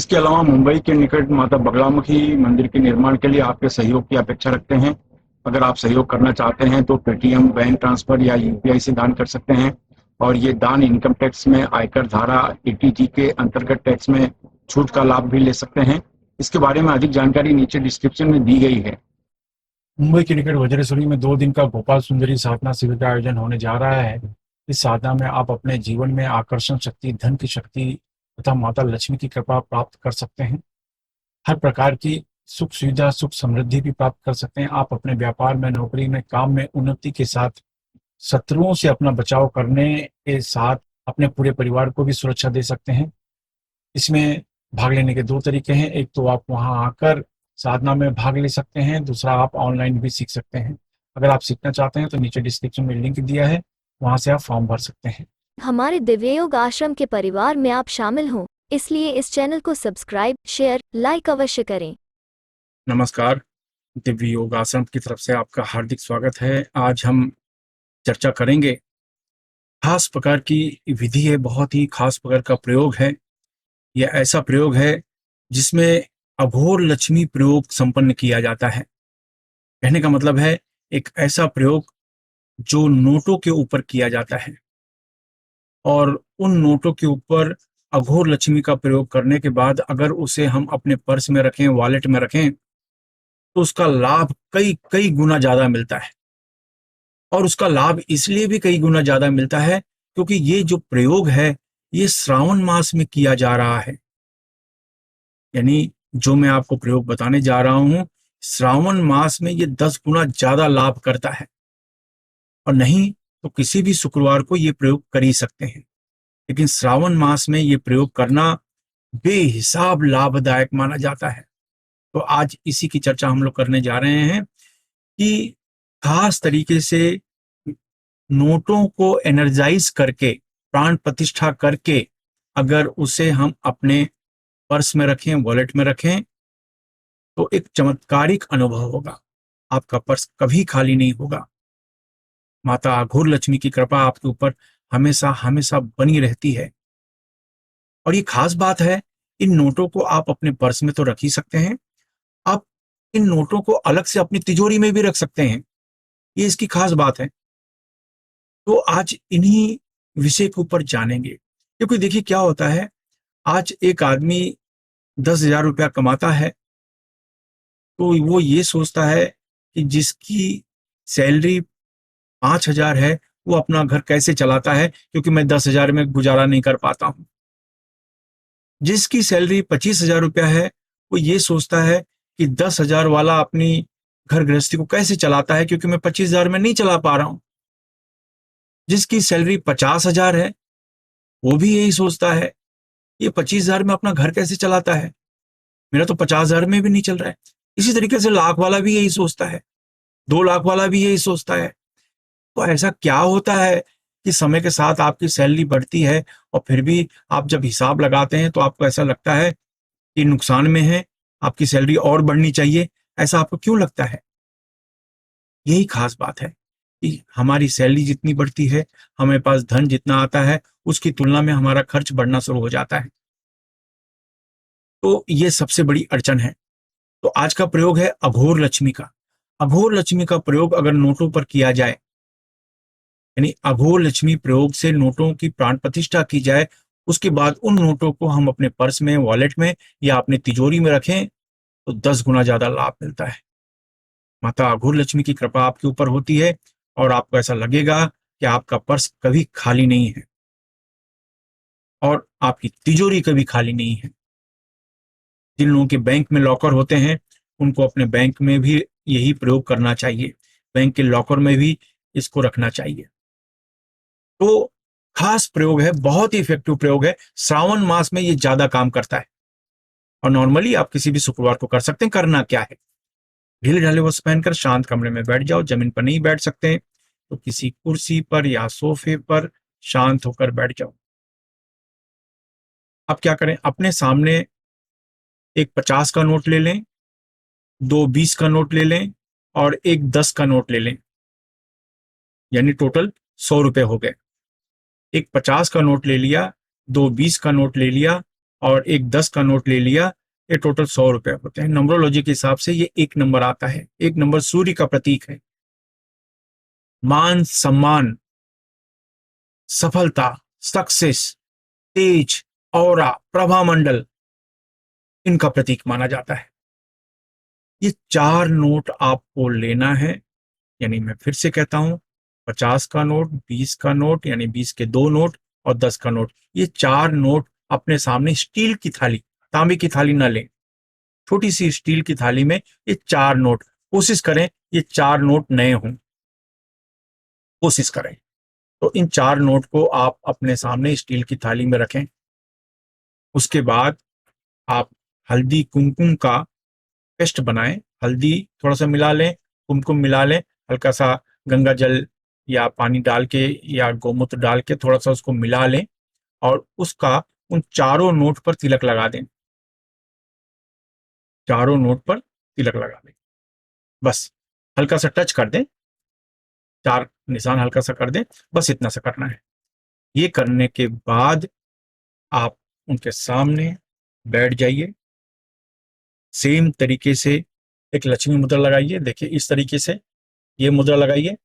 इसके अलावा मुंबई के निकट माता बगलामुखी मंदिर के निर्माण के लिए आपके सहयोग की अपेक्षा रखते हैं। अगर आप सहयोग करना चाहते हैं तो पेटीएम, बैंक ट्रांसफर या यूपीआई से दान कर सकते हैं और ये दान इनकम टैक्स में आयकर धारा 80G के अंतर्गत टैक्स में छूट का लाभ भी ले सकते हैं। इसके बारे में अधिक जानकारी नीचे डिस्क्रिप्शन में दी गई है। मुंबई के निकट वज्रेश्वरी में 2 दिन का गोपाल सुंदरी साधना शिविर का आयोजन होने जा रहा है। इस साधना में आप अपने जीवन में आकर्षण शक्ति, धन की शक्ति तथा माता लक्ष्मी की कृपा प्राप्त कर सकते हैं। हर प्रकार की सुख सुविधा, सुख समृद्धि भी प्राप्त कर सकते हैं। आप अपने व्यापार में, नौकरी में, काम में उन्नति के साथ शत्रुओं से अपना बचाव करने के साथ अपने पूरे परिवार को भी सुरक्षा दे सकते हैं। इसमें भाग लेने के 2 तरीके हैं। एक तो आप वहां आकर साधना में भाग ले सकते हैं, दूसरा आप ऑनलाइन भी सीख सकते हैं। अगर आप सीखना चाहते हैं तो नीचे डिस्क्रिप्शन में लिंक दिया है, वहां से आप फॉर्म भर सकते हैं। हमारे दिव्य योग आश्रम के परिवार में आप शामिल हों, इसलिए इस चैनल को सब्सक्राइब, शेयर, लाइक अवश्य करें। नमस्कार, दिव्य योग आश्रम की तरफ से आपका हार्दिक स्वागत है। आज हम चर्चा करेंगे, खास प्रकार की विधि है, बहुत ही खास प्रकार का प्रयोग है। यह ऐसा प्रयोग है जिसमें अघोर लक्ष्मी प्रयोग संपन्न किया जाता है। कहने का मतलब है एक ऐसा प्रयोग जो नोटों के ऊपर किया जाता है और उन नोटों के ऊपर अघोर लक्ष्मी का प्रयोग करने के बाद अगर उसे हम अपने पर्स में रखें, वॉलेट में रखें, तो उसका लाभ कई कई गुना ज्यादा मिलता है। और उसका लाभ इसलिए भी कई गुना ज्यादा मिलता है क्योंकि ये जो प्रयोग है ये श्रावण मास में किया जा रहा है। यानी जो मैं आपको प्रयोग बताने जा रहा हूं, श्रावण मास में ये 10 गुना ज्यादा लाभ करता है। और नहीं तो किसी भी शुक्रवार को ये प्रयोग कर ही सकते हैं, लेकिन श्रावण मास में ये प्रयोग करना बेहिसाब लाभदायक माना जाता है। तो आज इसी की चर्चा हम लोग करने जा रहे हैं कि खास तरीके से नोटों को एनर्जाइज करके, प्राण प्रतिष्ठा करके अगर उसे हम अपने पर्स में रखें, वॉलेट में रखें, तो एक चमत्कारिक अनुभव होगा। आपका पर्स कभी खाली नहीं होगा। माता अघोर लक्ष्मी की कृपा आपके ऊपर हमेशा हमेशा बनी रहती है। और ये खास बात है, इन नोटों को आप अपने पर्स में तो रख ही सकते हैं, आप इन नोटों को अलग से अपनी तिजोरी में भी रख सकते हैं। ये इसकी खास बात है। तो आज इन्हीं विषय के ऊपर जानेंगे। क्योंकि देखिए क्या होता है, आज एक आदमी 10,000 रुपया कमाता है तो वो ये सोचता है कि जिसकी सैलरी 5,000 है वो अपना घर कैसे चलाता है, क्योंकि मैं 10,000 में गुजारा नहीं कर पाता हूं। जिसकी सैलरी 25,000 रुपया है वो ये सोचता है कि 10,000 वाला अपनी घर गृहस्थी को कैसे चलाता है, क्योंकि मैं 25,000 में नहीं चला पा रहा हूं। जिसकी सैलरी 50,000 है वो भी यही सोचता है, ये 25,000 में अपना घर कैसे चलाता है, मेरा तो 50,000 में भी नहीं चल रहा है। इसी तरीके से लाख वाला भी यही सोचता है, 2 लाख वाला भी यही सोचता है। तो ऐसा क्या होता है कि समय के साथ आपकी सैलरी बढ़ती है और फिर भी आप जब हिसाब लगाते हैं तो आपको ऐसा लगता है कि नुकसान में है, आपकी सैलरी और बढ़नी चाहिए। ऐसा आपको क्यों लगता है? यही खास बात है कि हमारी सैलरी जितनी बढ़ती है, हमारे पास धन जितना आता है, उसकी तुलना में हमारा खर्च बढ़ना शुरू हो जाता है। तो ये सबसे बड़ी अड़चन है। तो आज का प्रयोग है अघोर लक्ष्मी का। अघोर लक्ष्मी का प्रयोग अगर नोटों पर किया जाए, यानी अघोर लक्ष्मी प्रयोग से नोटों की प्राण प्रतिष्ठा की जाए, उसके बाद उन नोटों को हम अपने पर्स में, वॉलेट में या अपने तिजोरी में रखें, तो 10 गुना ज्यादा लाभ मिलता है। माता अघोर लक्ष्मी की कृपा आपके ऊपर होती है और आपको ऐसा लगेगा कि आपका पर्स कभी खाली नहीं है और आपकी तिजोरी कभी खाली नहीं है। जिन लोगों के बैंक में लॉकर होते हैं उनको अपने बैंक में भी यही प्रयोग करना चाहिए, बैंक के लॉकर में भी इसको रखना चाहिए। तो खास प्रयोग है, बहुत ही इफेक्टिव प्रयोग है। श्रावण मास में ये ज्यादा काम करता है और नॉर्मली आप किसी भी शुक्रवार को कर सकते हैं। करना क्या है, ढीले ढाले वस्त्र पहनकर शांत कमरे में बैठ जाओ। जमीन पर नहीं बैठ सकते तो किसी कुर्सी पर या सोफे पर शांत होकर बैठ जाओ। अब क्या करें, अपने सामने एक 50 का नोट ले लें, 2 20 का नोट ले लें और एक 10 का नोट ले लें, यानी टोटल 100 रुपए हो गए। एक 50 का नोट ले लिया, 2 20 का नोट ले लिया और एक 10 का नोट ले लिया, ये टोटल 100 रुपए होते हैं। नंबरोलॉजी के हिसाब से ये एक नंबर आता है। एक नंबर सूर्य का प्रतीक है। मान सम्मान, सफलता, सक्सेस, तेज, ऑरा, प्रभा मंडल, इनका प्रतीक माना जाता है। ये 4 नोट आपको लेना है। यानी मैं फिर से कहता हूं, 50 का नोट, 20 का नोट यानी 20 के 2 नोट और 10 का नोट, ये 4 नोट अपने सामने स्टील की थाली, तांबे की थाली ना लें, छोटी सी स्टील की थाली में ये 4 नोट, कोशिश करें ये 4 नोट नए हों, कोशिश करें। तो इन 4 नोट को आप अपने सामने स्टील की थाली में रखें। उसके बाद आप हल्दी कुमकुम का पेस्ट बनाएं। हल्दी थोड़ा सा मिला लें, कुमकुम मिला लें, हल्का सा गंगा जल या पानी डाल के या गोमूत्र डाल के थोड़ा सा उसको मिला लें और उसका उन चारों नोट पर तिलक लगा दें। चारों नोट पर तिलक लगा दें, बस हल्का सा टच कर दें, 4 निशान हल्का सा कर दें, बस इतना सा करना है। ये करने के बाद आप उनके सामने बैठ जाइए। सेम तरीके से एक लक्ष्मी मुद्रा लगाइए। देखिए इस तरीके से ये मुद्रा लगाइए।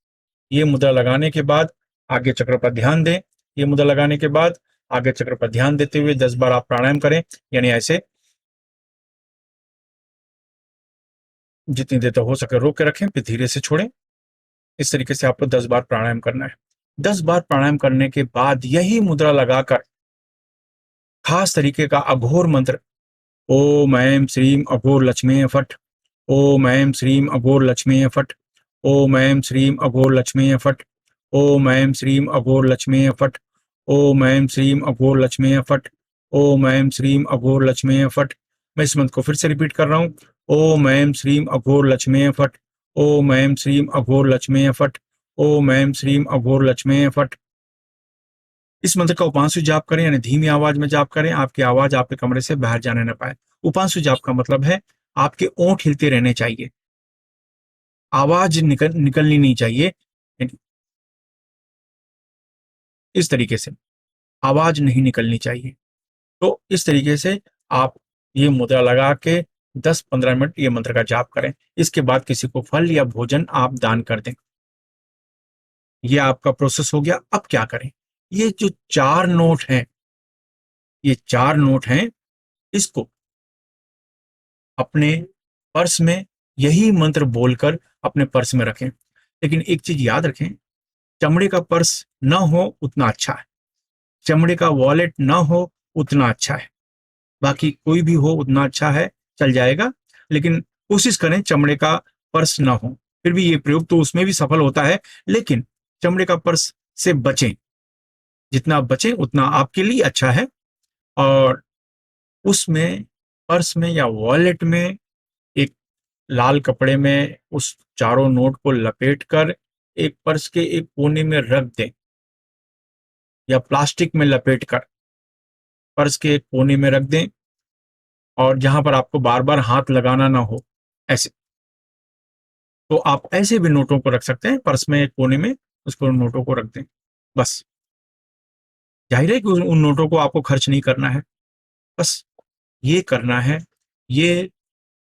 ये मुद्रा लगाने के बाद आगे चक्र पर ध्यान दें। ये मुद्रा लगाने के बाद आगे चक्र पर ध्यान देते हुए 10 बार आप प्राणायाम करें। यानी ऐसे जितनी देर तक हो सके रोक के रखें, फिर धीरे से छोड़ें। इस तरीके से आपको 10 बार प्राणायाम करना है। 10 बार प्राणायाम करने के बाद यही मुद्रा लगाकर खास तरीके का अघोर मंत्र, ओम ऐं श्रीम अघोर लक्ष्मी फट, ओम ऐं श्रीम अघोर लक्ष्मी फट, ओम ऐं श्रीम अघोर लक्ष्मी फट, ओम ऐं श्रीम अघोर लक्ष्मी फट, ओम ऐं श्रीम अघोर लक्ष्मी फट, ओम ऐं श्रीम अघोर लक्ष्मी फट। मैं इस मंत्र को फिर से रिपीट कर रहा हूँ, ओम ऐं श्रीम अघोर लक्ष्मी फट, ओम ऐं श्रीम अघोर लक्ष्मी फट, ओम ऐं श्रीम अघोर लक्ष्मी फट। इस मंत्र का उपांशु जाप करें, यानी धीमी आवाज में जाप करें। आपकी आवाज आपके कमरे से बाहर जाने न पाए। उपांशु जाप का मतलब है आपके ओंठ हिलते रहने चाहिए, आवाज निकलनी नहीं चाहिए। इस तरीके से आवाज नहीं निकलनी चाहिए। तो इस तरीके से आप ये मुद्रा लगा के 10-15 मिनट ये मंत्र का जाप करें। इसके बाद किसी को फल या भोजन आप दान कर दें। ये आपका प्रोसेस हो गया। अब क्या करें? ये जो 4 नोट हैं, ये 4 नोट हैं, इसको अपने पर्स में यही मंत्र बोलकर अपने पर्स में रखें। लेकिन एक चीज याद रखें, चमड़े का पर्स ना हो उतना अच्छा है, चमड़े का वॉलेट ना हो उतना अच्छा है, बाकी कोई भी हो उतना अच्छा है, चल जाएगा। लेकिन कोशिश करें चमड़े का पर्स ना हो। फिर भी ये प्रयोग तो उसमें भी सफल होता है, लेकिन चमड़े का पर्स से बचें। जितना बचें उतना आपके लिए अच्छा है। और उसमें पर्स में या वॉलेट में एक लाल कपड़े में उस चारों नोट को लपेटकर एक पर्स के एक कोने में रख दें, या प्लास्टिक में लपेटकर पर्स के एक कोने में रख दें, और जहां पर आपको बार बार हाथ लगाना ना हो, ऐसे। तो आप ऐसे भी नोटों को रख सकते हैं, पर्स में एक कोने में उसको नोटों को रख दें, बस। जाहिर है कि उन नोटों को आपको खर्च नहीं करना है, बस ये करना है। ये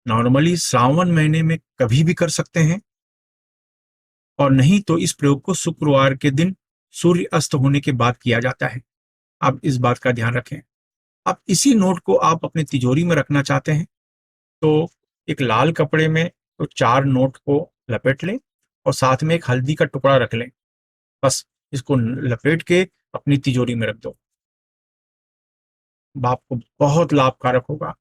नॉर्मली सावन महीने में कभी भी कर सकते हैं, और नहीं तो इस प्रयोग को शुक्रवार के दिन सूर्य अस्त होने के बाद किया जाता है। आप इस बात का ध्यान रखें। अब इसी नोट को आप अपनी तिजोरी में रखना चाहते हैं, तो एक लाल कपड़े में तो 4 नोट को लपेट लें और साथ में एक हल्दी का टुकड़ा रख लें, बस इसको लपेट के अपनी तिजोरी में रख दो। आपको बहुत लाभकारक होगा।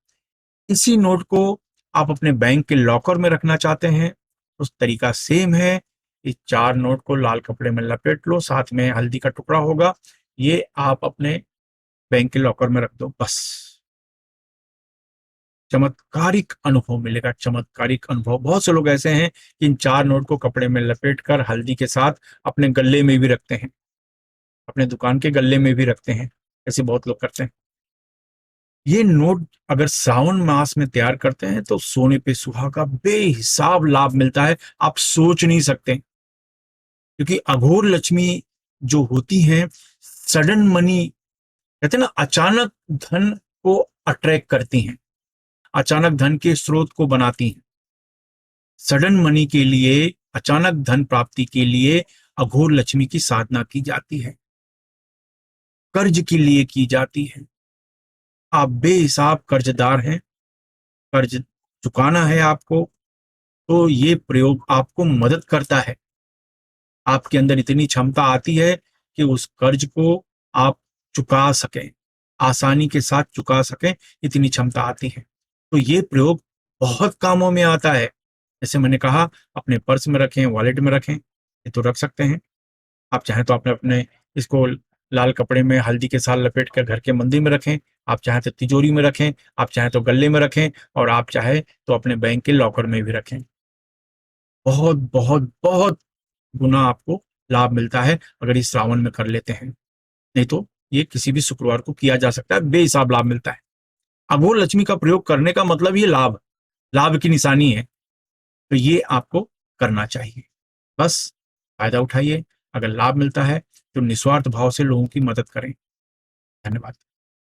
इसी नोट को आप अपने बैंक के लॉकर में रखना चाहते हैं, उस तरीका सेम है। इस 4 नोट को लाल कपड़े में लपेट लो, साथ में हल्दी का टुकड़ा होगा, ये आप अपने बैंक के लॉकर में रख दो, बस। चमत्कारिक अनुभव मिलेगा, चमत्कारिक अनुभव। बहुत से लोग ऐसे हैं कि इन 4 नोट को कपड़े में लपेटकर हल्दी के साथ अपने गले में भी रखते हैं, अपने दुकान के गले में भी रखते हैं, ऐसे बहुत लोग करते हैं। ये नोट अगर श्रावण मास में तैयार करते हैं तो सोने पे सुहागा बेहिसाब लाभ मिलता है, आप सोच नहीं सकते। क्योंकि अघोर लक्ष्मी जो होती है, सडन मनी, कहते हैं ना, अचानक धन को अट्रैक्ट करती हैं, अचानक धन के स्रोत को बनाती हैं। सडन मनी के लिए, अचानक धन प्राप्ति के लिए अघोर लक्ष्मी की साधना की जाती है, कर्ज के लिए की जाती है। आप बेहिसाब कर्जदार हैं, कर्ज चुकाना है आपको, तो ये प्रयोग आपको मदद करता है। आपके अंदर इतनी क्षमता आती है कि उस कर्ज को आप चुका सकें, आसानी के साथ चुका सकें, इतनी क्षमता आती है। तो ये प्रयोग बहुत कामों में आता है। जैसे मैंने कहा, अपने पर्स में रखें, वॉलेट में रखें, ये तो रख सकते हैं। आप चाहें तो अपने अपने इसको लाल कपड़े में हल्दी के साथ लपेट कर घर के मंदिर में रखें, आप चाहें तो तिजोरी में रखें, आप चाहें तो गले में रखें, और आप चाहें तो अपने बैंक के लॉकर में भी रखें। बहुत बहुत बहुत गुना आपको लाभ मिलता है अगर इस श्रावण में कर लेते हैं। नहीं तो ये किसी भी शुक्रवार को किया जा सकता है, बेहिसाब लाभ मिलता है। अघोर लक्ष्मी का प्रयोग करने का मतलब ये लाभ, लाभ की निशानी है, तो ये आपको करना चाहिए। बस फायदा उठाइए, अगर लाभ मिलता है तो निस्वार्थ भाव से लोगों की मदद करें। धन्यवाद।